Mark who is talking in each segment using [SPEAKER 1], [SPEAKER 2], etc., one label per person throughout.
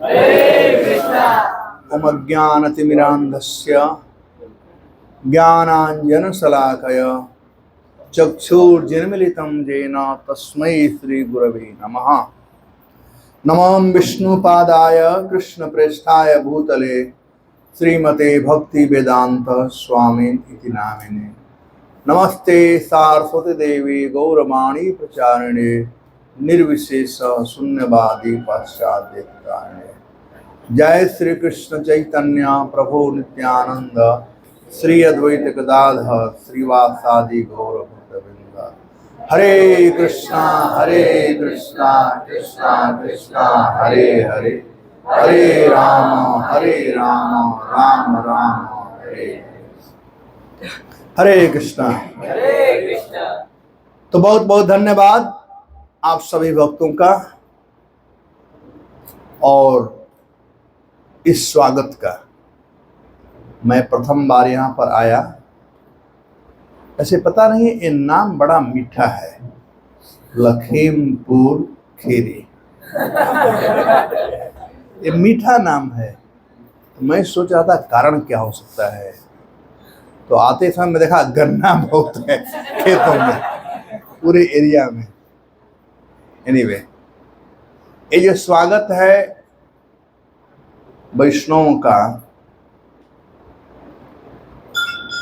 [SPEAKER 1] ओम अज्ञानतिमिरान्धस्य ज्ञानाञ्जनशलाकया चक्षुर्जिन्मीलितं येन तस्मै श्रीगुरवे नमः। नमो विष्णुपादाय कृष्णप्रेष्ठाय भूतले श्रीमते भक्तिवेदांत स्वामिनिति नामिने। नमस्ते सारस्वती देवी गौरवाणी प्रचारिणे निर्विशेष शून्यवादी पाश्चात्य। जय श्री कृष्ण चैतन्य प्रभु नित्यानंद श्री अद्वैत गदाधर श्रीवासादि गौर भक्तवृंद। हरे कृष्णा कृष्णा कृष्णा हरे हरे, हरे राम राम राम हरे हरे। हरे कृष्णा। तो बहुत बहुत धन्यवाद आप सभी भक्तों का और इस स्वागत का। मैं प्रथम बार यहाँ पर आया, ऐसे पता नहीं ये नाम बड़ा मीठा है, लखीमपुर खीरी। ये मीठा नाम है। तो मैं सोच रहा था कारण क्या हो सकता है। तो आते समय मैं देखा गन्ना बहुत है खेतों में, पूरे एरिया में। एनीवे, ये जो स्वागत है वैष्णवों का,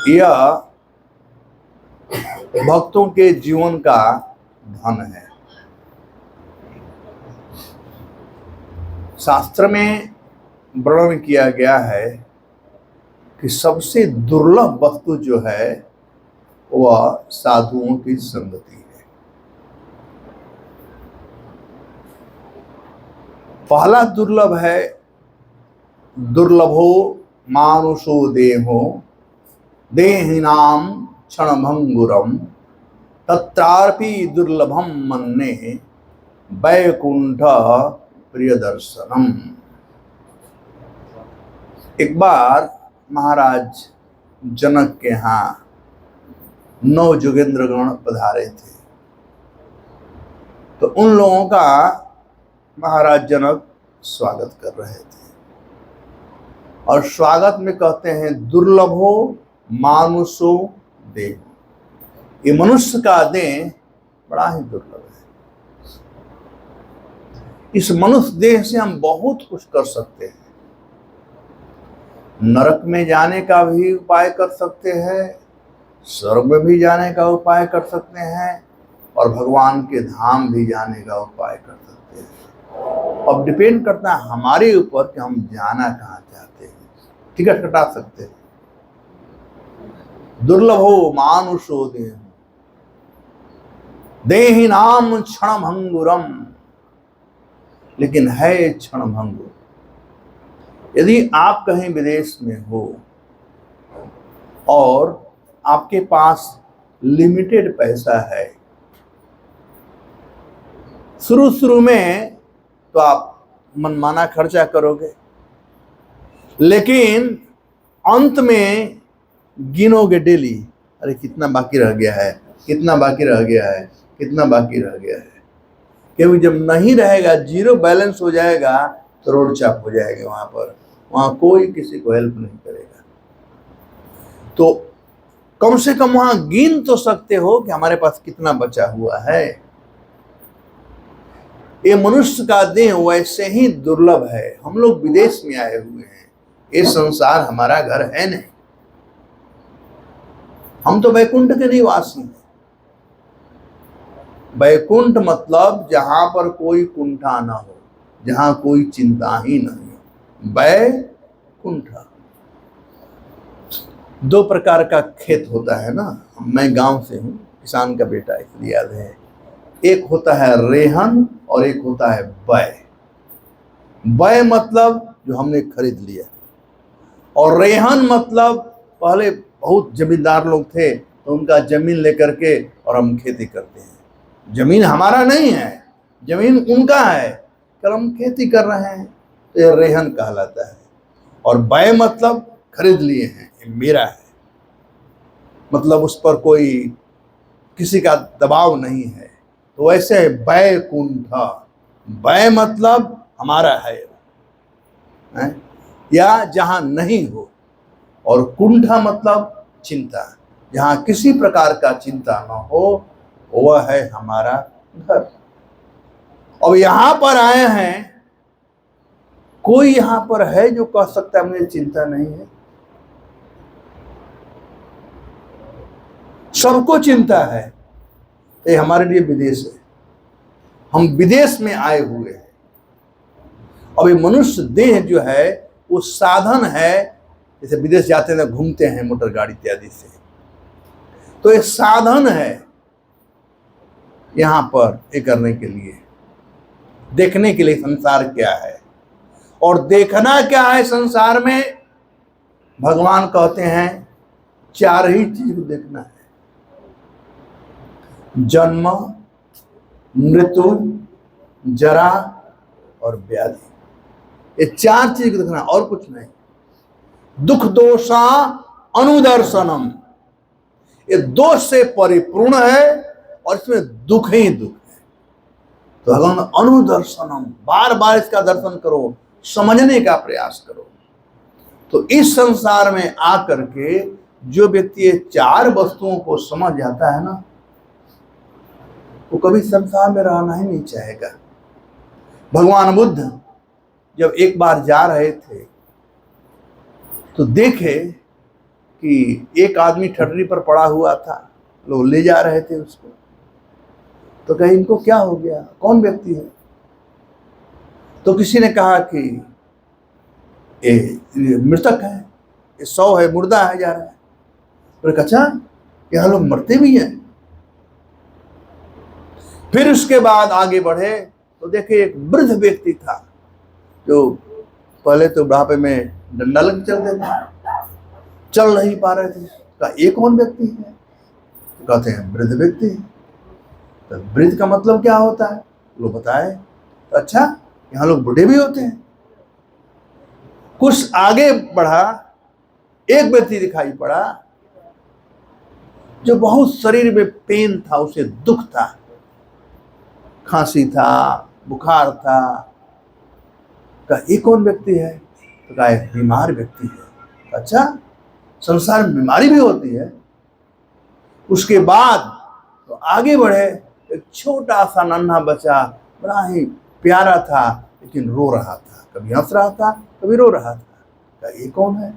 [SPEAKER 1] यह भक्तों के जीवन का धन है। शास्त्र में वर्णन किया गया है कि सबसे दुर्लभ वस्तु जो है वह साधुओं की संगति है। पहला दुर्लभ है दुर्लभो मानुषो देहो देहिनाम क्षणभंगुरम तत्रापि दुर्लभम मन्ये वैकुंठ प्रियदर्शनम। एक बार महाराज जनक के यहाँ 9 जोगेंद्रगण पधारे थे। तो उन लोगों का महाराज जनक स्वागत कर रहे थे और स्वागत में कहते हैं दुर्लभो मानुषो देह। ये मनुष्य का देह बड़ा ही दुर्लभ है। इस मनुष्य देह से हम बहुत कुछ कर सकते हैं। नरक में जाने का भी उपाय कर सकते हैं, स्वर्ग में भी जाने का उपाय कर सकते हैं और भगवान के धाम भी जाने का उपाय कर सकते हैं। अब डिपेंड करता है हमारे ऊपर कि हम जाना कहाँ चाहते हैं। टिकट कटा सकते हैं। दुर्लभो मानुषो देह देहिनाम क्षणभंगुरम, लेकिन है क्षणभंगुर। यदि आप कहीं विदेश में हो और आपके पास लिमिटेड पैसा है, शुरू में तो आप मनमाना खर्चा करोगे, लेकिन अंत में गिनोगे डेली, अरे कितना बाकी रह गया है, कितना बाकी रह गया है, कितना बाकी रह गया है। क्योंकि जब नहीं रहेगा, जीरो बैलेंस हो जाएगा तो रोड चाप हो जाएगा। वहां कोई किसी को हेल्प नहीं करेगा। तो कम से कम वहां गिन तो सकते हो कि हमारे पास कितना बचा हुआ है। ये मनुष्य का देह वैसे ही दुर्लभ है। हम लोग विदेश में आए हुए हैं, ये संसार हमारा घर है नहीं। हम तो वैकुंठ के निवासी हैं। वैकुंठ मतलब जहां पर कोई कुंठा ना हो, जहां कोई चिंता ही नहीं हो, वैकुंठ। 2 प्रकार का खेत होता है ना। मैं गांव से हूं, किसान का बेटा, इसलिए याद है। एक होता है रेहन और एक होता है बै। बै मतलब जो हमने खरीद लिया, और रेहन मतलब पहले बहुत जमींदार लोग थे तो उनका जमीन लेकर के और हम खेती करते हैं। जमीन हमारा नहीं है, जमीन उनका है, कल हम खेती कर रहे हैं, तो ये रेहन कहलाता है। और बै मतलब खरीद लिए हैं, ये मेरा है, मतलब उस पर कोई किसी का दबाव नहीं है। तो वैसे बैकुंठ, बै मतलब हमारा है। है, या जहां नहीं हो। और कुंठा मतलब चिंता, जहां किसी प्रकार का चिंता न हो, वह है हमारा घर। अब यहां पर आए हैं, कोई यहां पर है जो कह सकता है मुझे चिंता नहीं है? सबको चिंता है। ये हमारे लिए विदेश है, हम विदेश में आए हुए हैं। अब ये मनुष्य देह जो है वो साधन है, जैसे विदेश जाते हैं घूमते हैं मोटर गाड़ी इत्यादि से, तो ये साधन है यहां पर ये करने के लिए, देखने के लिए संसार क्या है। और देखना क्या है संसार में? भगवान कहते हैं 4 ही चीज को देखना है, जन्म, मृत्यु, जरा और व्याधि। ये 4 चीज को देखना, और कुछ नहीं। दुख दोषा अनुदर्शनम, ये दोष से परिपूर्ण है और इसमें दुख ही दुख है। तो भगवान अनुदर्शनम, बार बार इसका दर्शन करो, समझने का प्रयास करो। तो इस संसार में आकर के जो व्यक्ति ये 4 वस्तुओं को समझ जाता है ना, वो कभी संसार में रहना ही नहीं चाहेगा। भगवान बुद्ध जब एक बार जा रहे थे तो देखे कि एक आदमी ठटरी पर पड़ा हुआ था, लोग ले जा रहे थे उसको। तो कहे इनको क्या हो गया, कौन व्यक्ति है? तो किसी ने कहा कि ये मृतक है, ये 100 है, मुर्दा है, जा रहा है। तो अच्छा, यहाँ लोग मरते भी हैं? फिर उसके बाद आगे बढ़े तो देखे एक वृद्ध व्यक्ति था जो पहले तो बुढ़ापे में डंडा लग चलते थे, चल नहीं पा रहे थे। कहा ये कौन व्यक्ति है? तो कहते हैं वृद्ध व्यक्ति। तो वृद्ध का मतलब क्या होता है? लोग बताए। तो अच्छा, यहाँ लोग बूढ़े भी होते हैं। कुछ आगे बढ़ा, एक व्यक्ति दिखाई पड़ा जो बहुत शरीर में पेन था, उसे दुख था, खांसी था, बुखार था। कहा ये कौन व्यक्ति है? तो कहा एक बीमार व्यक्ति है। अच्छा, संसार में बीमारी भी होती है? उसके बाद तो आगे बढ़े, एक छोटा सा नन्हा बच्चा, बड़ा ही प्यारा था, लेकिन रो रहा था, कभी हंस रहा था, कभी रो रहा था। कहा ये कौन है?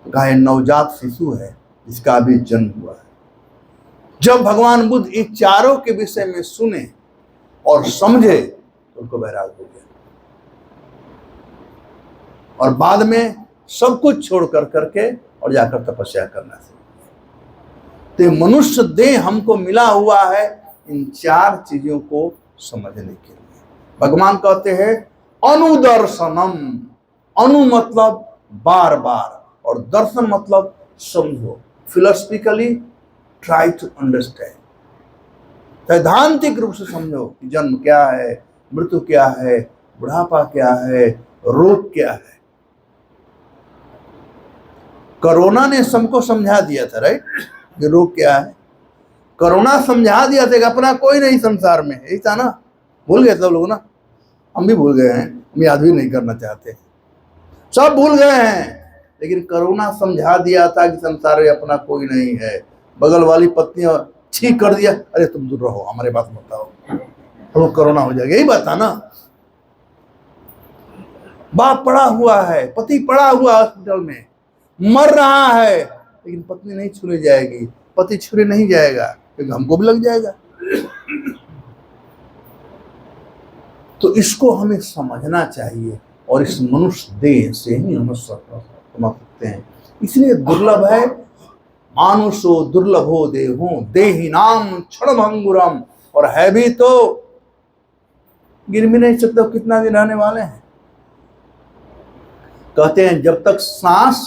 [SPEAKER 1] तो कहा नवजात शिशु है, जिसका अभी जन्म हुआ है। जब भगवान बुद्ध इन 4 के विषय में सुने और समझे तो उनको वैराग हो गया, और बाद में सब कुछ छोड़ कर करके और जाकर तपस्या करना चाहिए। तो मनुष्य देह हमको मिला हुआ है इन 4 चीजों को समझने के लिए। भगवान कहते हैं अनुदर्शनम, अनु मतलब बार बार, और दर्शन मतलब समझो, फिलोसफिकली ट्राई टू अंडरस्टैंड, सैद्धांतिक रूप से समझो कि जन्म क्या है, मृत्यु क्या है, बुढ़ापा क्या है, रोग क्या है। कोरोना ने सबको समझा दिया था, राइट, कि रोग क्या है। कोरोना समझा दिया था कि अपना कोई नहीं संसार में, यही था ना। भूल गए सब लोग ना, हम भी भूल गए हैं, हम याद भी नहीं करना चाहते, सब भूल गए हैं। लेकिन कोरोना समझा दिया था कि संसार में अपना कोई नहीं है। बगल वाली पत्नी ठीक कर दिया, अरे तुम दूर रहो, हमारे बात मत आओ, तो कोरोना हो जाएगा, यही बात था ना। बाप पड़ा हुआ है, पति पड़ा हुआ हॉस्पिटल में, मर रहा है, लेकिन पत्नी नहीं छूने जाएगी, पति छूने नहीं जाएगा, क्योंकि हमको भी लग जाएगा। तो इसको हमें समझना चाहिए, और इस मनुष्य देह से ही हम समझ सकते हैं। इसलिए दुर्लभ है, मानुषो दुर्लभो देहो देहि नाम क्षणभंगुरम, और है भी तो गिर भी नहीं सकते कितना दिन रहने वाले हैं। कहते हैं जब तक सांस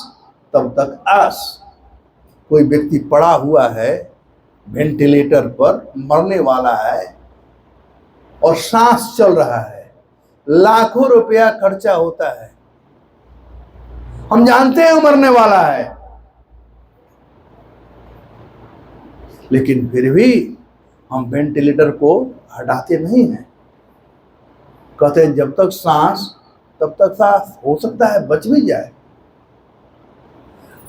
[SPEAKER 1] तब तक आस। कोई व्यक्ति पड़ा हुआ है वेंटिलेटर पर, मरने वाला है, और सांस चल रहा है, लाखों रुपया खर्चा होता है, हम जानते हैं वो मरने वाला है, लेकिन फिर भी हम वेंटिलेटर को हटाते नहीं हैं। कहते हैं जब तक सांस तब तक सांस हो सकता है बच भी जाए।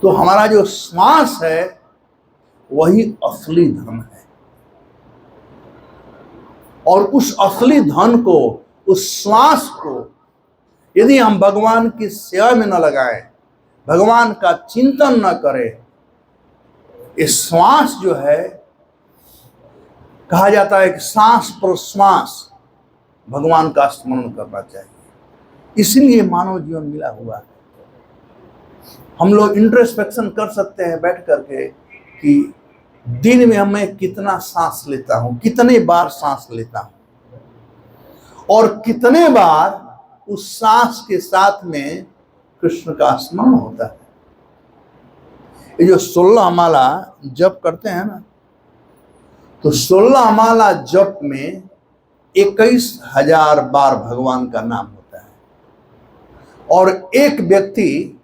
[SPEAKER 1] तो हमारा जो श्वास है वही असली धन है, और उस असली धन को, उस श्वास को यदि हम भगवान की सेवा में न लगाएं, भगवान का चिंतन न करें, ये श्वास जो है, कहा जाता है कि सांस प्रश्वास भगवान का स्मरण करना चाहिए। इसलिए मानव जीवन मिला हुआ है। हम लोग इंट्रोस्पेक्शन कर सकते हैं बैठ करके कि दिन में मैं कितना सांस लेता हूं, कितने बार सांस लेता हूं, और कितने बार उस सांस के साथ में कृष्ण का स्मरण होता है। ये जो 16 माला जप करते हैं ना, तो 16 माला जप में 21,000 बार भगवान का नाम होता है, और एक व्यक्ति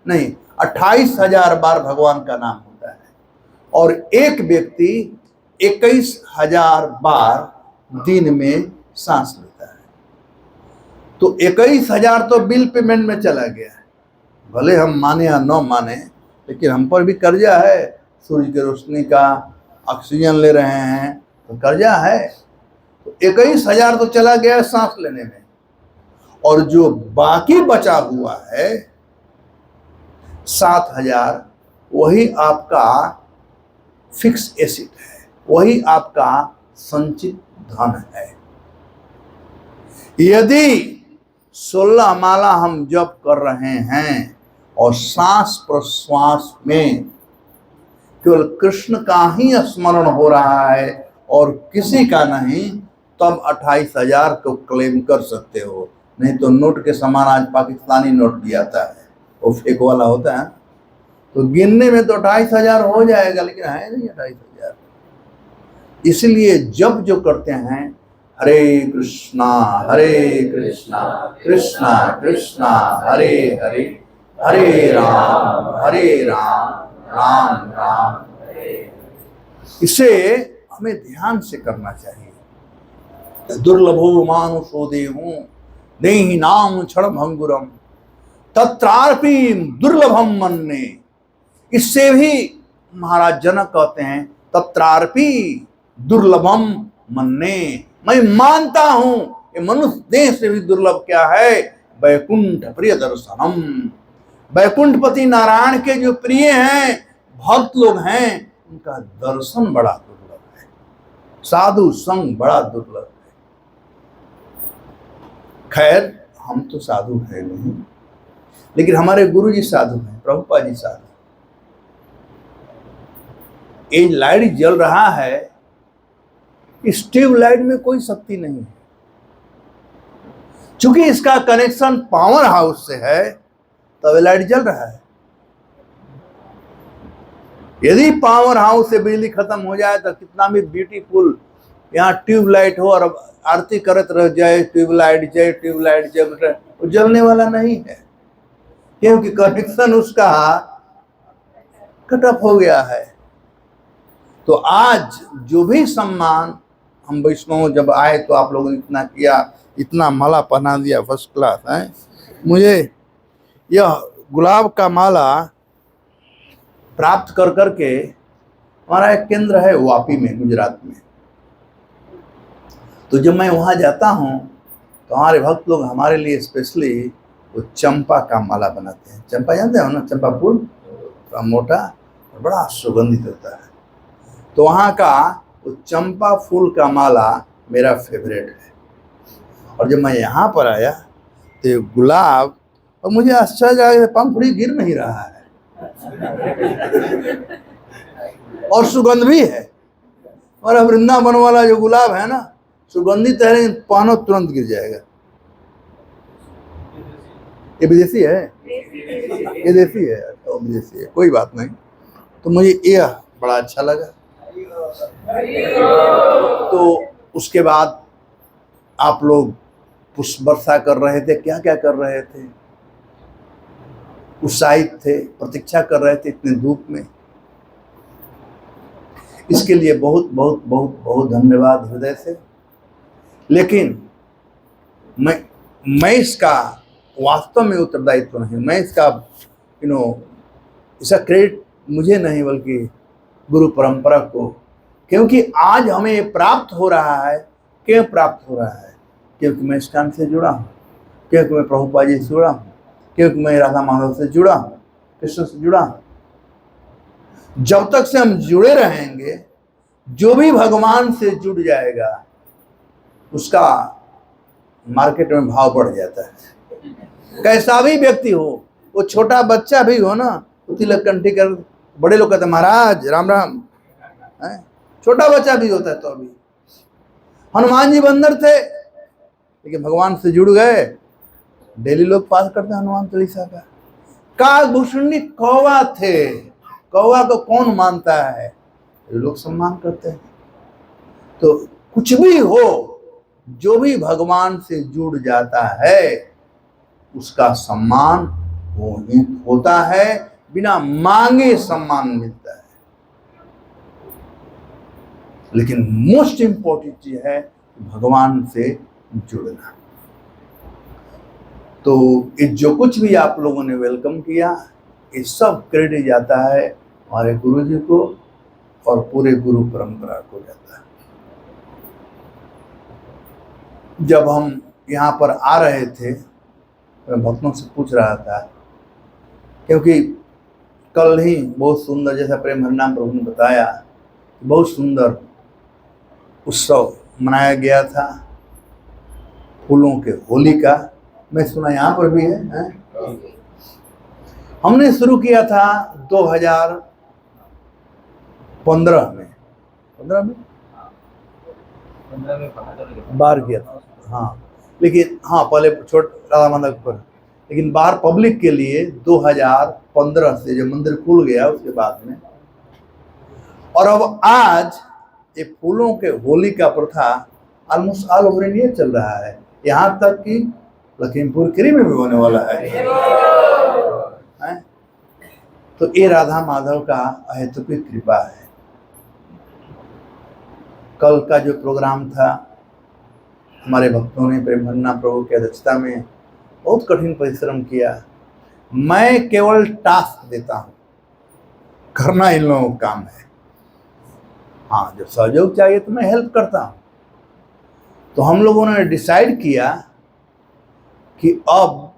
[SPEAKER 1] नहीं 28,000 बार भगवान का नाम होता है, और एक व्यक्ति 21,000 बार दिन में सांस लेता है। तो 21,000 तो बिल पेमेंट में चला गया है। भले हम माने या न माने, लेकिन हम पर भी कर्जा है। सूर्य की रोशनी का ऑक्सीजन ले रहे हैं तो कर्जा है। तो 21,000 तो चला गया सांस लेने में, और जो बाकी बचा हुआ है 7,000, वही आपका फिक्स एसेट है, वही आपका संचित धन है। यदि 16 माला हम जप कर रहे हैं और सांस प्रश्वास में केवल कृष्ण का ही स्मरण हो रहा है और किसी का नहीं, तब 28,000 को क्लेम कर सकते हो। नहीं तो नोट के समान आज पाकिस्तानी नोट भी आता है, वो फेक वाला होता है, तो गिनने में तो 28,000 हो जाएगा, लेकिन है नहीं 28,000। इसलिए जब जो करते हैं हरे कृष्णा कृष्णा कृष्णा हरे हरे, हरे राम राम राम हरे। इसे हमें ध्यान से करना चाहिए। दुर्लभो मानुषो देवो देहि नाम क्षण भंगुरम तत्रापि दुर्लभम मन्ने। इससे भी महाराज जनक कहते हैं तत्रापि दुर्लभम मन्ने, मैं मानता हूं ये मनुष्य देह से भी दुर्लभ क्या है, वैकुंठ प्रिय दर्शनम। वैकुंठपति नारायण के जो प्रिय हैं, भक्त लोग हैं, उनका दर्शन बड़ा दुर्लभ है, साधु संग बड़ा दुर्लभ है। खैर हम तो साधु हैं नहीं, लेकिन हमारे गुरु जी साधु हैं, प्रभुपाद जी साधु। ये लाइट जल रहा है, इस ट्यूबलाइट में कोई शक्ति नहीं है, चूंकि इसका कनेक्शन पावर हाउस से है तब लाइट जल रहा है। यदि पावर हाउस से बिजली खत्म हो जाए तो कितना भी ब्यूटीफुल यहाँ ट्यूबलाइट हो और आरती करत रह जाए, ट्यूबलाइट जय ट्यूबलाइट जय, वो जलने वाला नहीं है, क्योंकि कनेक्शन उसका कट ऑफ हो गया है। तो आज जो भी सम्मान हम वैष्णव जब आए तो आप लोगों ने इतना किया, इतना माला पहना दिया, फर्स्ट क्लास है। मुझे यह गुलाब का माला प्राप्त कर करके, हमारा एक केंद्र है वापी में, गुजरात में, तो जब मैं वहाँ जाता हूँ तो हमारे भक्त लोग हमारे लिए स्पेशली वो चंपा का माला बनाते हैं। चंपा जानते हो ना, चंपा फूल थोड़ा मोटा और बड़ा सुगंधित होता है। तो वहाँ का वो चंपा फूल का माला मेरा फेवरेट है। और जब मैं यहाँ पर आया तो गुलाब, और मुझे आश्चर्य आया, पंखुड़ी गिर नहीं रहा है और सुगंध भी है। और वृंदावन वाला जो गुलाब है ना, सुगंधित है लेकिन पानो तुरंत गिर जाएगा। ये विदेशी है, ये देसी है, तो विदेशी है, कोई बात नहीं। तो मुझे यह बड़ा अच्छा लगा। तो उसके बाद आप लोग पुष्प वर्षा कर रहे थे, क्या क्या कर रहे थे, उत्साहित थे, प्रतीक्षा कर रहे थे इतने धूप में। इसके लिए बहुत बहुत बहुत बहुत धन्यवाद हृदय से। लेकिन मैं इसका वास्तव में उत्तरदायित्व नहीं। मैं इसका इसका क्रेडिट मुझे नहीं बल्कि गुरु परंपरा को, क्योंकि आज हमें ये प्राप्त हो रहा है। क्यों प्राप्त हो रहा है? क्योंकि मैं इस्कॉन से जुड़ा हूँ, क्योंकि मैं प्रभुपाद जी से जुड़ा हूँ, क्योंकि मैं राधा माधव से जुड़ा हूँ, कृष्ण से जुड़ा हूँ। जब तक से हम जुड़े रहेंगे, जो भी भगवान से जुड़ जाएगा उसका मार्केट में भाव बढ़ जाता है। कैसा भी व्यक्ति हो, वो छोटा बच्चा भी हो ना, तो तिलक कंठी कर, बड़े लोग कहते महाराज राम राम, छोटा बच्चा भी होता है। तो अभी हनुमान जी बंदर थे, लेकिन भगवान से जुड़ गए। डेली लोग पाठ करते हैं हनुमान चालीसा का। काकभूषणी कौवा थे, कौवा को कौन मानता है? लोग सम्मान करते हैं। तो कुछ भी हो, जो भी भगवान से जुड़ जाता है उसका सम्मान होता है, बिना मांगे सम्मान मिलता है। लेकिन मोस्ट इंपॉर्टेंट चीज है भगवान से जुड़ना। तो ये जो कुछ भी आप लोगों ने वेलकम किया, ये सब क्रेडिट जाता है हमारे गुरु जी को और पूरे गुरु परंपरा को जाता है। जब हम यहाँ पर आ रहे थे, मैं भक्तों से पूछ रहा था, क्योंकि कल ही बहुत सुंदर, जैसा प्रेम हरिनाम प्रभु ने बताया, बहुत सुंदर उत्सव मनाया गया था फूलों के होली का। मैं सुना यहाँ पर भी है। हमने शुरू किया था 2015 में, 15 में बाहर किया था। हाँ, लेकिन हाँ पहले राधा माधव पर, लेकिन बाहर पब्लिक के लिए 2015 से जब मंदिर खुल गया उसके बाद में। और अब आज ये फूलों के होली का प्रथा ऑलमोस्ट ऑल ओवर इंडिया चल रहा है, यहाँ तक कि लखीमपुर खीरी में भी होने वाला है। तो ये राधा माधव का अहेतुकी कृपा है। कल का जो प्रोग्राम था, हमारे भक्तों ने प्रेम हरिनाम प्रभु की अध्यक्षता में बहुत कठिन परिश्रम किया। मैं केवल टास्क देता हूँ, करना इन लोगों का काम है। हाँ, जब सहयोग चाहिए तो मैं हेल्प करता हूँ। तो हम लोगों ने डिसाइड किया कि अब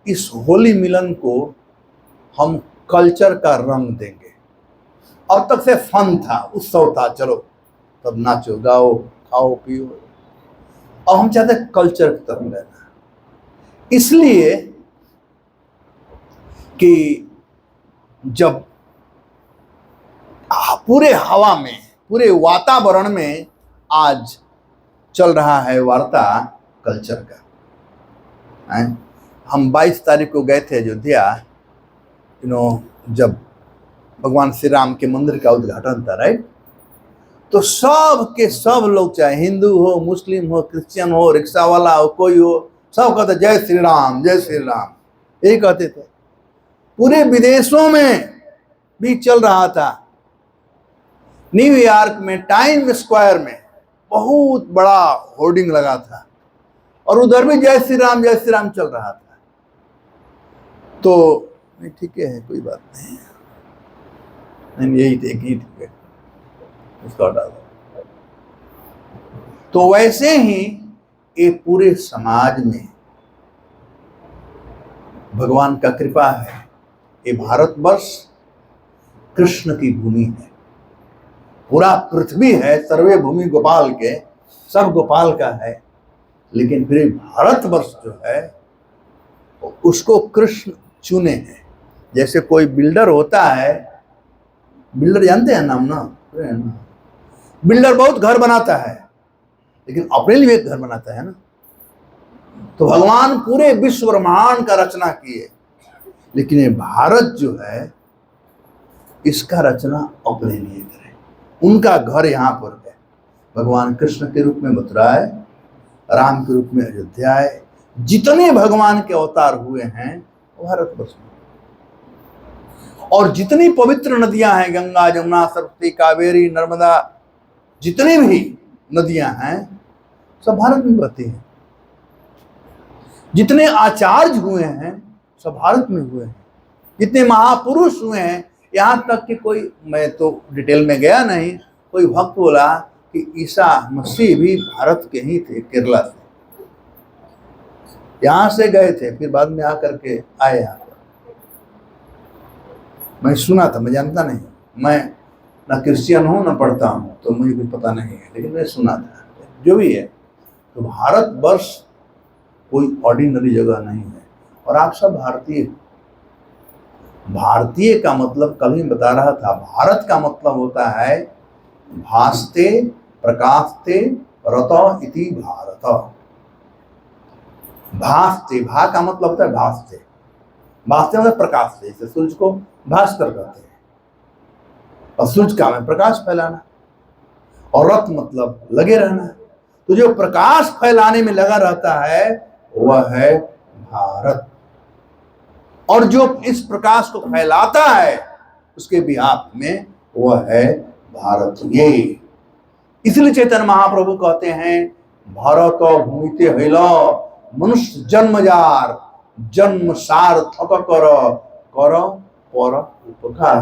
[SPEAKER 1] इस होली मिलन को हम कल्चर का रंग देंगे। अब तक से फन था, उत्सव था, चलो तब नाचो गाओ खाओ पियो। अब हम चाहते हैं कल्चर की तरफ लेना, इसलिए कि जब पूरे हवा में, पूरे वातावरण में आज चल रहा है वार्ता कल्चर का। हम 22 तारीख को गए थे अयोध्या, जब भगवान श्री राम के मंदिर का उद्घाटन था, राइट। तो सब के सब लोग, चाहे हिंदू हो, मुस्लिम हो, क्रिश्चियन हो, रिक्शा वाला हो, कोई हो, सब कहते जय श्री राम जय श्री राम, यही कहते थे। पूरे विदेशों में भी चल रहा था। न्यूयॉर्क में टाइम स्क्वायर में बहुत बड़ा होर्डिंग लगा था और उधर भी जय श्री राम चल रहा था। तो ठीक है, कोई बात नहीं, यही थे कि ठीक है, उसका डाल। तो वैसे ही एक पूरे समाज में भगवान का कृपा है। ये भारतवर्ष कृष्ण की भूमि है, पूरा पृथ्वी है, सर्वे भूमि गोपाल के, सब गोपाल का है। लेकिन फिर भारतवर्ष जो है उसको कृष्ण चुने हैं। जैसे कोई बिल्डर होता है, बिल्डर जानते हैं नाम ना, बिल्डर बहुत घर बनाता है लेकिन अपने लिए एक घर बनाता है ना। तो भगवान पूरे विश्व ब्रह्मांड का रचना किए, लेकिन ये भारत जो है इसका रचना अपने लिए करे। उनका घर यहाँ पर है। भगवान कृष्ण के रूप में मथुरा है, राम के रूप में अयोध्या है। जितने भगवान के अवतार हुए हैं वो भारतवर्ष में, और जितनी पवित्र नदियां हैं, गंगा जमुना सरस्वती कावेरी नर्मदा, जितनी भी नदियां हैं सब भारत में बहती हैं। जितने आचार्य हुए हैं सब भारत में हुए हैं, जितने महापुरुष हुए हैं, यहाँ तक कि कोई, मैं तो डिटेल में गया नहीं, कोई भक्त बोला कि ईसा मसीह भी भारत के ही थे, केरला से, यहाँ से गए थे, फिर बाद में आकर के आए यहाँ पर। मैं सुना था, मैं जानता नहीं, मैं ना क्रिश्चियन हूँ ना पढ़ता हूँ, तो मुझे कुछ पता नहीं है, लेकिन मैं सुना था। जो भी है, तो भारतवर्ष कोई ऑर्डिनरी जगह नहीं है, और आप सब भारतीय। भारतीय का मतलब कल ही बता रहा था, भारत का मतलब होता है भासते प्रकाशते रत इति भारत। भासते, भा का मतलब होता है भासते, भासते मतलब प्रकाश से, जैसे सूरज को भास्कर कहते हैं, और सूरज का में प्रकाश फैलाना, और रथ मतलब लगे रहना। तो जो प्रकाश फैलाने में लगा रहता है वह है भारत, और जो इस प्रकाश को फैलाता है उसके बिहाफ में वह है भारत। ये इसलिए चैतन्य महाप्रभु कहते हैं, भारत भूमिते हैलो मनुष्य जन्मजार, जन्म सार्थक कर कर पर उपकार।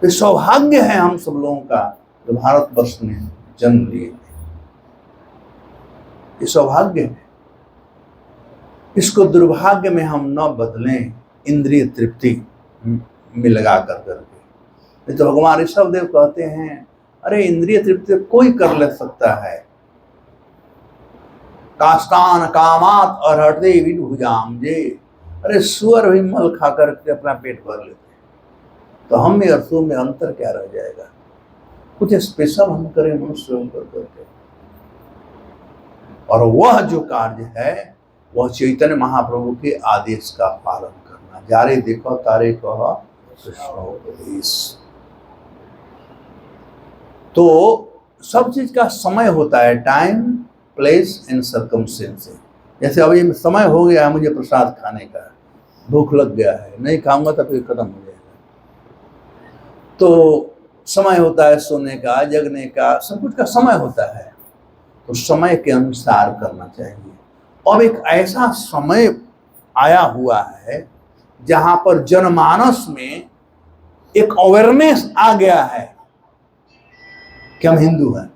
[SPEAKER 1] तो सौभाग्य है हम सब लोगों का जो भारतवर्ष में जन्म लिए, ये सौभाग्य है। इसको दुर्भाग्य में हम न बदलें इंद्रिय तृप्ति में लगा कर करके। तो भगवान ऋषभ देव कहते हैं, अरे इंद्रिय तृप्ति कोई कर ले सकता है, काष्टान कामात और हृदय विभुजाम जे। अरे सुअर भी मल खा करके अपना पेट भर लेते, तो हम में और सुअर में अंतर क्या रह जाएगा? कुछ स्पेशल हम करें मनुष्य होकर करके। और वह जो कार्य है वह चैतन्य महाप्रभु के आदेश का पालन करना। जारे देखो तारे कह कृष्णोपदेश। तो सब चीज का समय होता है, टाइम प्लेस एंड सर्कमस्टेंसेस। जैसे अभी समय हो गया है मुझे प्रसाद खाने का, भूख लग गया है, नहीं खाऊंगा तो फिर खत्म हो जाएगा। तो समय होता है सोने का, जगने का, सब कुछ का समय होता है, तो समय के अनुसार करना चाहिए। अब एक ऐसा समय आया हुआ है जहां पर जनमानस में एक अवेयरनेस आ गया है कि हम हिंदू हैं,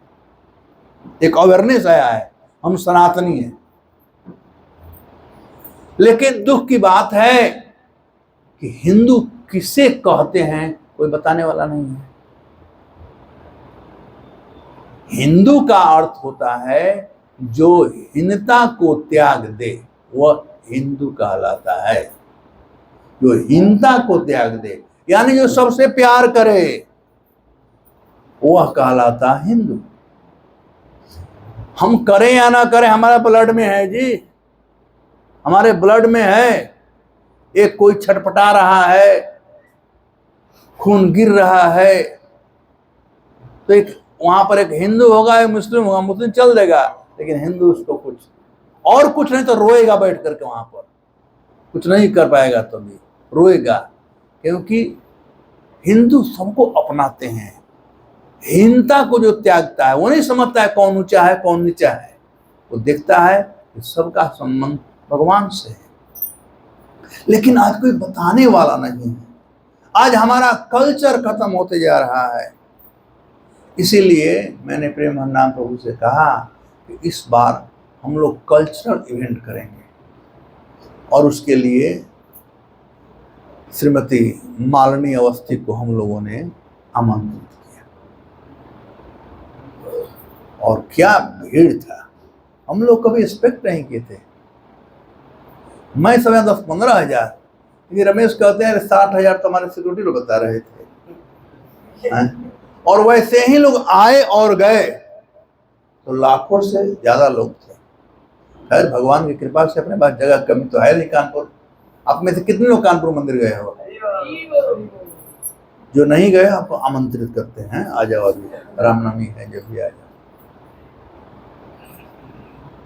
[SPEAKER 1] एक अवेयरनेस आया है, हम सनातनी हैं। लेकिन दुख की बात है कि हिंदू किसे कहते हैं कोई बताने वाला नहीं है। हिंदू का अर्थ होता है जो हीनता को त्याग दे, वह हिंदू कहलाता है। जो हीनता को त्याग दे, यानी जो सबसे प्यार करे, वह कहलाता हिंदू। हम करें या ना करें, हमारा ब्लड में है जी, हमारे ब्लड में है। एक कोई छटपटा रहा है, खून गिर रहा है, तो एक वहां पर एक हिंदू होगा, एक मुस्लिम होगा, मुस्लिम चल देगा, लेकिन हिंदू उसको कुछ और कुछ नहीं तो रोएगा बैठ करके, वहां पर कुछ नहीं कर पाएगा तो भी रोएगा, क्योंकि हिंदू सबको अपनाते हैं। हीनता को जो त्यागता है वो नहीं समझता है कौन ऊंचा है कौन नीचा है, वो देखता है कि सबका संबंध भगवान से है। लेकिन आज कोई बताने वाला नहीं है, आज हमारा कल्चर खत्म होते जा रहा है। इसीलिए मैंने प्रेम हरनाम प्रभु से कहा कि इस बार हम लोग कल्चरल इवेंट करेंगे, और उसके लिए श्रीमती मालिनी अवस्थी को हम लोगों ने आमंत्रित किया। और क्या भीड़ था, हम लोग कभी एक्सपेक्ट नहीं किए थे। मैं समय 10-15 हजार, ये रमेश कहते हैं 60,000 तो हमारे सिक्योरिटी लोग बता रहे थे। और वैसे ही लोग आए और गए तो लाखों से ज्यादा लोग थे। खैर भगवान की कृपा से अपने पास जगह कमी तो है नहीं कानपुर। आप में से कितने लोग कानपुर मंदिर गए हो? जो नहीं गए आपको आमंत्रित करते हैं, आ जाओ, अभी रामनवमी है, जब भी आ जाओ।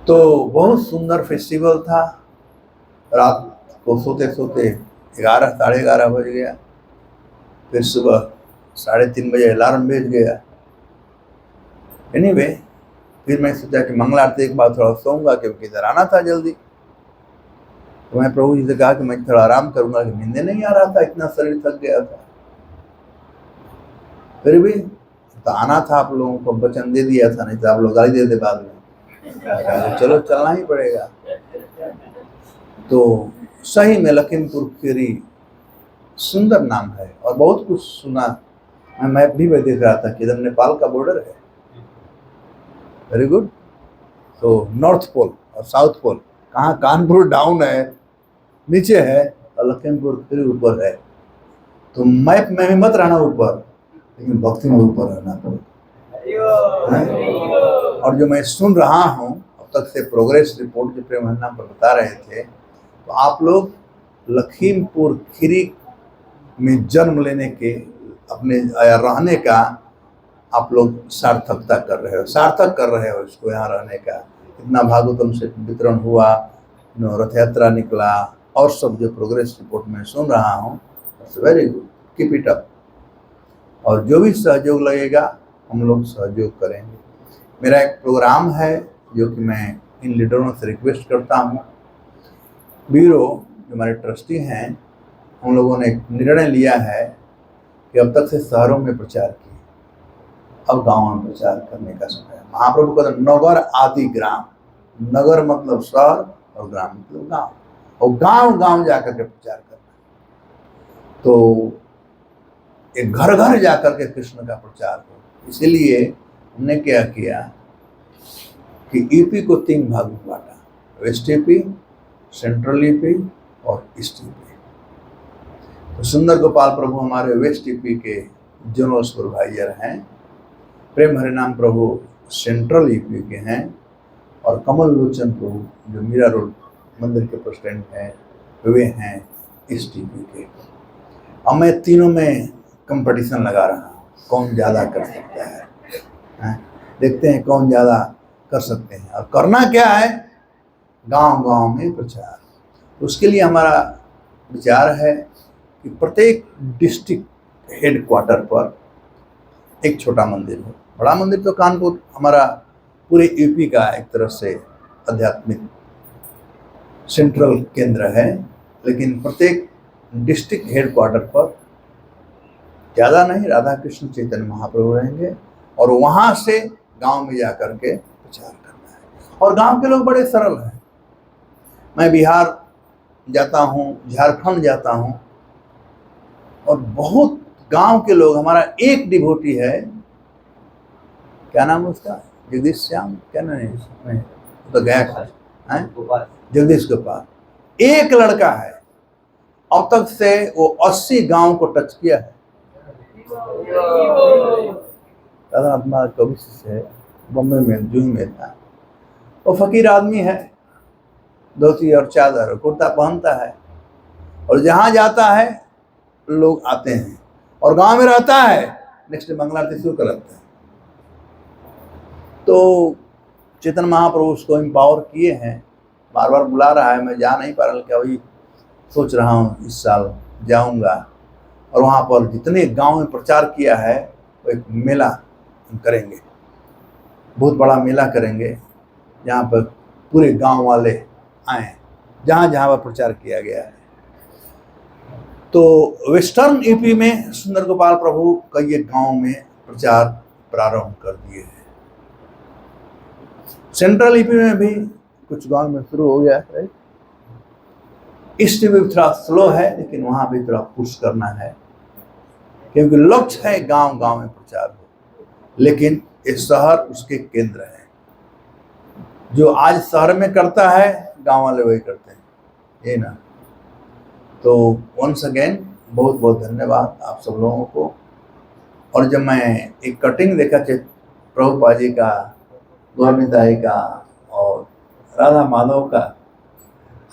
[SPEAKER 1] तो बहुत सुंदर फेस्टिवल था। रात को सोते सोते 11 साढ़े 11 बज गया, फिर सुबह 3:30 बजे अलार्म भेज गया। एनीवे फिर मैं सोचा कि मंगल आरती के बाद थोड़ा सोऊंगा क्योंकि इधर आना था जल्दी। तो मैं प्रभु जी से कहा कि मैं थोड़ा आराम करूंगा, कि नींद नहीं आ रहा था, इतना शरीर थक गया था। फिर भी तो आना था, आप लोगों को वचन दे दिया था, नहीं तो आप लोग गाली दे दे बाद में। चलो चलना ही पड़ेगा। तो सही में लखीमपुर खीरी सुंदर नाम है और बहुत कुछ सुना। मैं मैप भी देख रहा था कि इधर नेपाल का बॉर्डर है। Very good. तो नॉर्थ पोल और साउथ पोल, कहाँ कानपुर डाउन है, नीचे है, और लखीमपुर खीरी ऊपर है। तो मैप में भी मत रहना ऊपर, लेकिन भक्ति में ऊपर रहना पड़ेगा। और जो मैं सुन रहा हूँ अब तक से प्रोग्रेस रिपोर्ट जो प्रेम हन्ना पर बता रहे थे, तो आप लोग लखीमपुर खीरी में जन्म लेने के, अपने रहने का आप लोग सार्थकता कर रहे हो, सार्थक कर रहे हो इसको, यहाँ रहने का। इतना भागवतम से वितरण हुआ, रथ यात्रा निकला, और सब जो प्रोग्रेस रिपोर्ट में सुन रहा हूँ, very good, keep it up. और जो भी सहयोग लगेगा हम लोग सहयोग करेंगे। मेरा एक प्रोग्राम है जो कि मैं इन लीडरों से रिक्वेस्ट करता हूँ। ब्यूरो जो हमारे ट्रस्टी हैं, हम लोगों ने एक निर्णय लिया है कि अब तक से शहरों में प्रचार किए, अब गाँव में प्रचार करने का समय है। महाप्रभु का नगर आदि ग्राम, नगर मतलब शहर और ग्राम मतलब गाँव, और गाँव गाँव जाकर के प्रचार करना। तो एक घर घर जाकर के कृष्ण का प्रचार हो। इसीलिए हमने क्या किया कि यूपी को 3 भाग में बांटा, वेस्ट यूपी, सेंट्रल यूपी और ईस्ट यूपी। तो सुंदर गोपाल प्रभु हमारे वेस्ट यूपी के जनरल सुपरवाइजर हैं, प्रेम हरिनाम प्रभु सेंट्रल यूपी के हैं, और कमल लोचन प्रभु जो मीरा रोड मंदिर के प्रेसिडेंट हैं, वे हैं ईस्ट यूपी के। अब मैं तीनों में कंपटीशन लगा रहा हूँ, कौन ज़्यादा कर सकता है। देखते हैं कौन ज़्यादा कर सकते हैं। और करना क्या है, गांव गांव में प्रचार। उसके लिए हमारा विचार है कि प्रत्येक डिस्ट्रिक्ट हेडक्वार्टर पर एक छोटा मंदिर हो। बड़ा मंदिर तो कानपुर हमारा पूरे यूपी का एक तरह से आध्यात्मिक सेंट्रल केंद्र है, लेकिन प्रत्येक डिस्ट्रिक्ट हेडक्वार्टर पर ज़्यादा नहीं, राधा कृष्ण चैतन्य महाप्रभु रहेंगे, और वहाँ से गांव में जाकर के प्रचार करना है। और गांव के लोग बड़े सरल हैं। मैं बिहार जाता हूँ, झारखंड जाता हूँ, और बहुत गांव के लोग, हमारा एक डिवोटी है, क्या नाम है उसका, जगदीश श्याम, क्या नाम है, तो गया था जगदीश गोपाल, एक लड़का है, अब तक से वो 80 गांव को टच किया है। आत्मा कभी से बम्बई में जूही में था। वो फकीर आदमी है, धोती और चादर और कुर्ता पहनता है, और जहाँ जाता है लोग आते हैं, और गांव में रहता है, नेक्स्ट मंगल आरती शुरू करता है। तो चेतन महाप्रभु उसको एम्पावर किए हैं, बार बार बुला रहा है, मैं जा नहीं पा रहा, क्या वही सोच रहा हूँ इस साल जाऊंगा। और वहाँ पर जितने गांव में प्रचार किया है, वो एक मेला करेंगे, बहुत बड़ा मेला करेंगे, जहाँ पर पूरे गांव वाले आए, जहाँ जहाँ पर प्रचार किया गया है। तो वेस्टर्न यूपी में सुंदर गोपाल प्रभु कई गांव में प्रचार प्रारंभ कर दिए हैं। सेंट्रल यूपी में भी कुछ गांव में शुरू हो गया है। ईस्ट में थोड़ा स्लो है, लेकिन वहाँ भी थोड़ा पुश करना है, क्योंकि लक्ष्य है गांव गांव में प्रचार हो। लेकिन ये शहर उसके केंद्र है। जो आज शहर में करता है, गांव वाले वही करते हैं, ये ना। तो वंस अगेन बहुत बहुत धन्यवाद आप सब लोगों को। और जब मैं एक कटिंग देखा प्रभुपाद जी का, गौरनिताई का और राधा माधव का,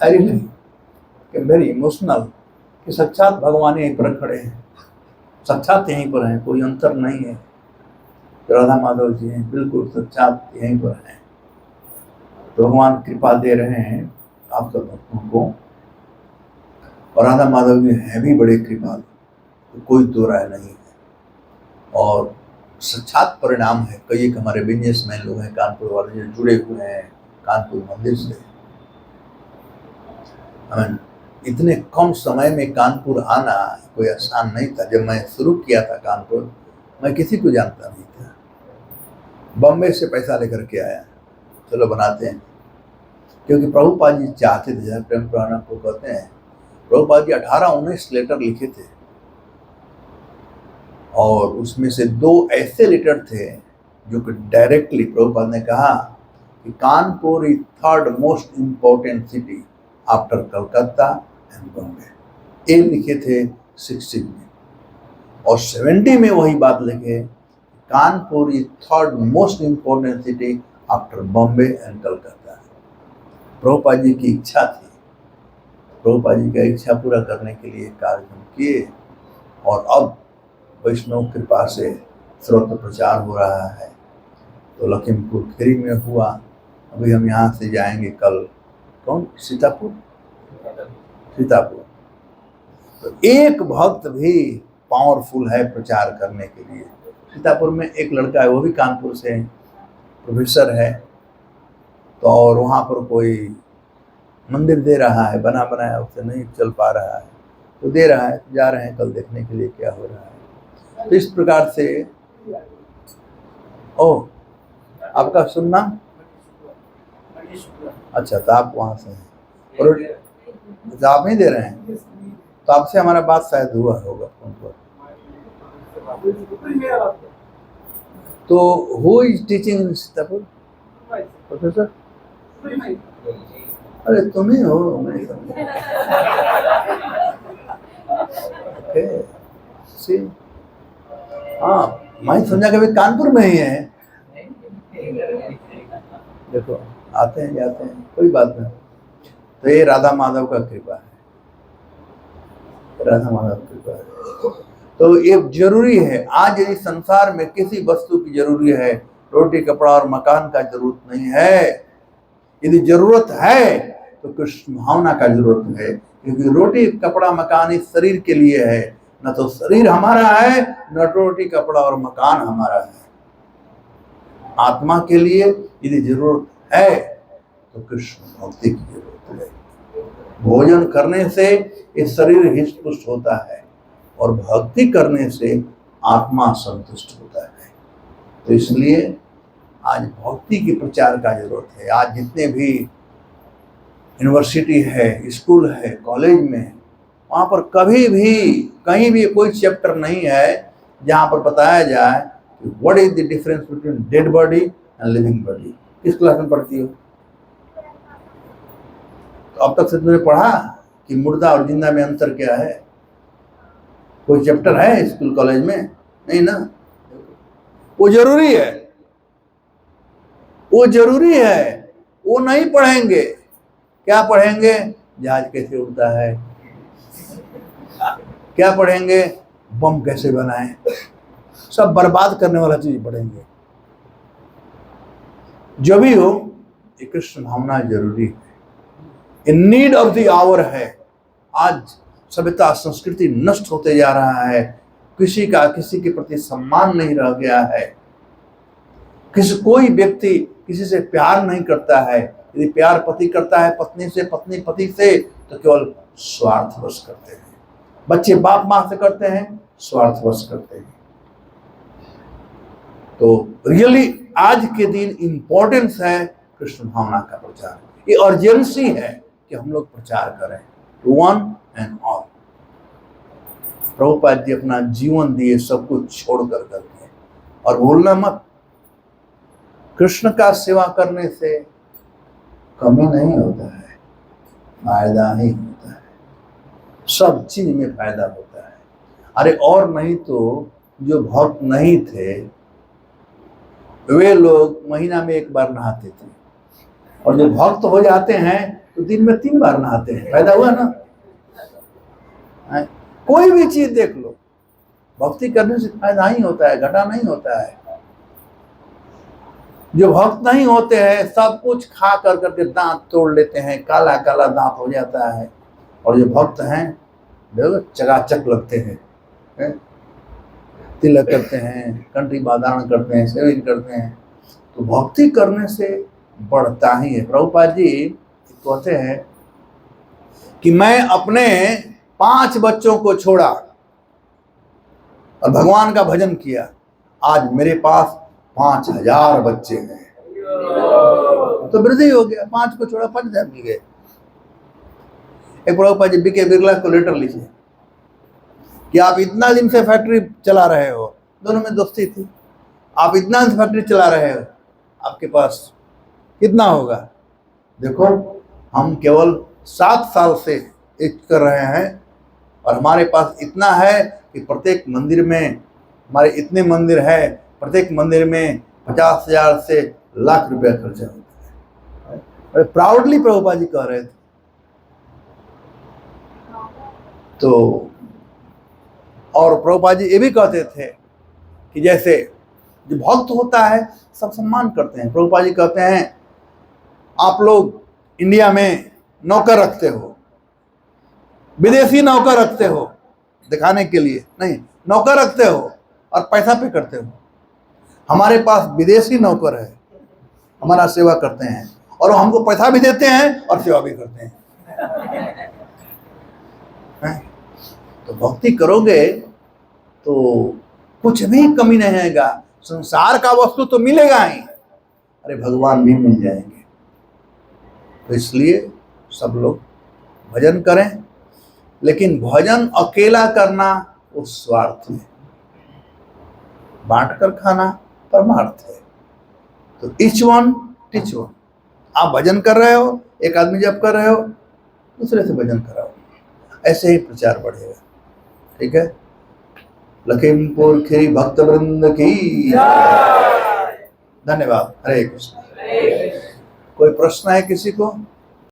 [SPEAKER 1] आई रियली वेरी इमोशनल, कि साक्षात भगवान यहीं पर खड़े हैं, साक्षात यहीं पर हैं, कोई अंतर नहीं है। राधा माधव जी हैं, बिल्कुल साक्षात यहीं पर हैं। तो भगवान कृपा दे रहे हैं आप सब भक्तों को, और राधा माधव जी हैं भी बड़े कृपालु, तो कोई दो राय नहीं है। और साक्षात परिणाम है। कई एक हमारे बिजनेसमैन लोग हैं कानपुर वाले जो जुड़े हुए हैं कानपुर मंदिर से। इतने कम समय में कानपुर आना कोई आसान नहीं था। जब मैं शुरू किया था कानपुर, मैं किसी को जानता नहीं था। बॉम्बे से पैसा लेकर के आया, चलो बनाते हैं, क्योंकि प्रभुपाद जी चाहते थे। जहाँ प्रेम पुराना को कहते हैं, प्रभुपाद जी 18-19 लेटर लिखे थे और उसमें से 2 ऐसे लेटर थे जो कि डायरेक्टली प्रभुपाद ने कहा कि Kanpur is 3rd most important city after Calcutta and Bombay. ये लिखे थे 60 में, और 70 में वही बात लिखे, Kanpur is 3rd most important city after Bombay and Calcutta. Prabhupada ji की इच्छा थी, प्रभुपाद जी का इच्छा पूरा करने के लिए कार्यक्रम किए, और अब वैष्णव कृपा से सर्वत्र प्रचार हो रहा है। तो लखीमपुर खीरी में हुआ, अभी हम यहाँ से जाएंगे कल, कौन, सीतापुर। तो एक भक्त भी पावरफुल है प्रचार करने के लिए। सीतापुर में एक लड़का है, वो भी कानपुर से प्रोफेसर है, तो और वहाँ पर कोई मंदिर दे रहा है, बना बनाया, उससे नहीं चल पा रहा है, तो दे रहा है, जा रहे हैं कल देखने के लिए क्या हो रहा है। तो इस प्रकार से आपका सुनना, अच्छा, तो आप वहाँ से हैं और आप नहीं दे रहे हैं, तो आपसे हमारा बात शायद हुआ होगा फोन पर। तो who is teaching in Sitapur? Professor? अरे तुम ही हो, मैं हाँ, मैं समझा कभी कानपुर में ही है। देखो आते हैं जाते हैं, कोई बात नहीं। तो ये राधा माधव का कृपा है, राधा माधव की कृपा है। तो ये जरूरी है। आज यदि संसार में किसी वस्तु की जरूरी है, रोटी कपड़ा और मकान का जरूरत नहीं है। यदि जरूरत है तो कृष्ण भावना का जरूरत है, क्योंकि रोटी कपड़ा मकान इस शरीर के लिए है, न तो शरीर हमारा है न रोटी कपड़ा और मकान हमारा है। आत्मा के लिए यदि जरूरत है तो कृष्ण भक्ति की जरूरत है। भोजन करने से इस शरीर हिष्ट पुष्ट होता है और भक्ति करने से आत्मा संतुष्ट होता है। तो इसलिए आज भक्ति की प्रचार का जरूरत है। आज जितने भी यूनिवर्सिटी है, स्कूल है, कॉलेज में, वहाँ पर कभी भी कहीं भी कोई चैप्टर नहीं है जहाँ पर बताया जाए कि what is the difference between dead body and living body. किस क्लास में पढ़ती हो? तो अब तक से तुमने पढ़ा कि मुर्दा और जिंदा में अंतर क्या है? कोई चैप्टर है स्कूल कॉलेज में? नहीं ना। वो जरूरी है, वो जरूरी है। वो नहीं पढ़ेंगे, क्या पढ़ेंगे? जहाज कैसे उड़ता है। क्या पढ़ेंगे? बम कैसे बनाएं। सब बर्बाद करने वाला चीज पढ़ेंगे। जो भी हो, ये कृष्ण भावना जरूरी है, in need of the hour है। आज सभ्यता संस्कृति नष्ट होते जा रहा है। किसी का किसी के प्रति सम्मान नहीं रह गया है। कोई व्यक्ति किसी से प्यार नहीं करता है। यदि प्यार पति करता है पत्नी से, पत्नी पति से, तो केवल स्वार्थवश करते हैं। बच्चे बाप माँ से करते हैं, स्वार्थवश करते हैं। तो रियली आज के दिन इंपॉर्टेंस है कृष्ण भावना का प्रचार। ये अर्जेंसी है कि हम लोग प्रचार करें to one and all. Prabhupada ji अपना जीवन दिए सब कुछ छोड़ कर करके। और भूलना मत, कृष्ण का सेवा करने से कमी नहीं होता है, फायदा ही होता है। सब चीज में फायदा होता है। अरे और नहीं तो जो भक्त नहीं थे वे लोग महीना में 1 बार नहाते थे, और जो भक्त हो जाते हैं तो दिन में 3 बार नहाते हैं। फायदा हुआ ना। कोई भी चीज देख लो, भक्ति करने से फायदा ही होता है, घाटा नहीं होता है। जो भक्त नहीं होते हैं सब कुछ खा कर करके दांत तोड़ लेते हैं, काला काला दांत हो जाता है। और जो भक्त हैं देखो चकाचक लगते हैं। तिलक करते हैं, कंठी बांधना करते हैं, सेविंग करते हैं, तो भक्ति करने से बढ़ता ही है। प्रभुपाद जी कहते हैं कि मैं अपने 5 बच्चों को छोड़ा और भगवान का भजन किया, आज मेरे पास 5000 बच्चे हैं। तो वृद्धि हो गया, 5 को छोड़ा 5000 मिल गए। एक प्रभुपाद जी बीके बिरला को लेटर लीजिए कि आप इतना दिन से फैक्ट्री चला रहे हो, दोनों में दोस्ती थी, आप इतना दिन फैक्ट्री चला रहे हो, आपके पास कितना होगा? देखो हम केवल 7 साल से एक कर रहे हैं और हमारे पास इतना है कि प्रत्येक मंदिर में, हमारे इतने मंदिर है, प्रत्येक मंदिर में 50,000 से लाख रुपया खर्चा होता है। और प्राउडली प्रभुपाद जी कह रहे थे। तो और प्रभुपाद जी ये भी कहते थे कि जैसे जो भक्त होता है सब सम्मान करते हैं। प्रभुपाद जी कहते हैं आप लोग इंडिया में नौकर रखते हो, विदेशी नौकर रखते हो दिखाने के लिए, नहीं, नौकर रखते हो और पैसा पे करते हो। हमारे पास विदेशी नौकर है, हमारा सेवा करते हैं और हमको पैसा भी देते हैं और सेवा भी करते हैं। तो भक्ति करोगे तो कुछ भी कमी नहीं आएगा। संसार का वस्तु तो मिलेगा ही, अरे भगवान भी मिल जाएंगे। तो इसलिए सब लोग भजन करें, लेकिन भजन अकेला करना वो स्वार्थ है, बांट कर खाना परमार्थ है। तो ईच वन टीच वन। आप भजन कर रहे हो, एक आदमी जब कर रहे हो, दूसरे से भजन कराओ, ऐसे ही प्रचार बढ़ेगा। ठीक है। लखीमपुर खीरी भक्त वृंद की धन्यवाद। हरे कृष्ण। कोई प्रश्न है किसी को?